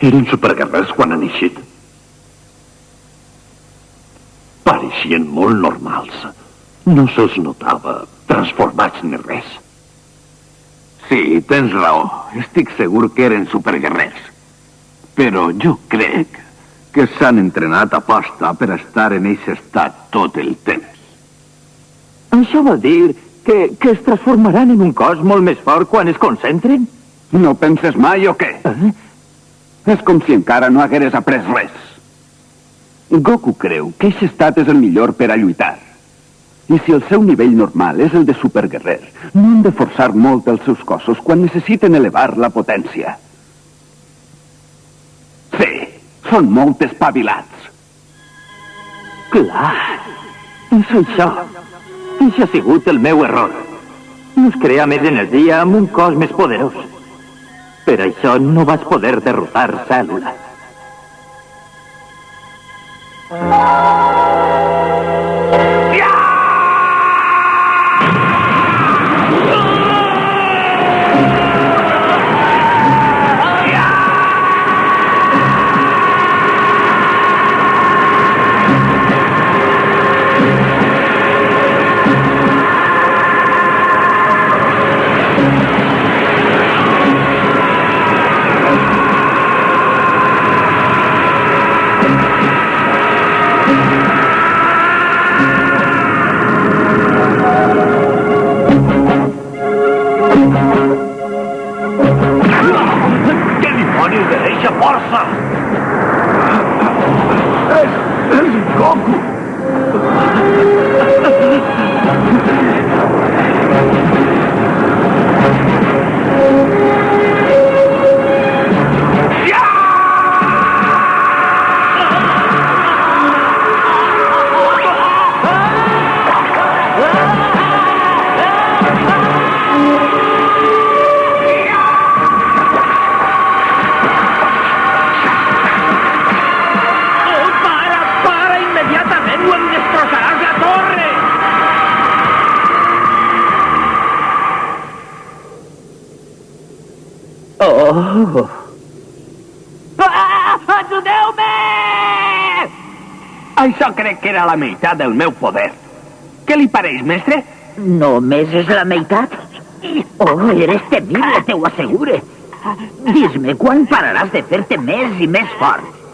Eren superguerrers quan han eixit. Pareixien molt normals. No se'ls notava transformats ni res. Sí, tens raó. Estic segur que eren superguerrers. Però jo crec que s'han entrenat a posta per estar en aquest estat tot el temps. Això vol dir que es transformaran en un cos molt més fort quan es concentren? No penses mai o què? És com si encara no hagueres après res. Goku creu que aquest estat és el millor per a lluitar. I si el seu nivell normal és el de superguerrer, no han de forçar molt els seus cossos quan necessiten elevar la potència. Sí, són molt espavilats. Clar, és això. Això ha sigut el meu error. No es crea més energia amb un cos més poderós. Per això no vas poder derrotar Cèl·lula. Ajudeu-me! Això crec que era la meitat del meu poder. Què li pareix, mestre? Només és la meitat? Oh, eres temible, te ho assegure. Dis-me, quan pararàs de fer-te més i més fort?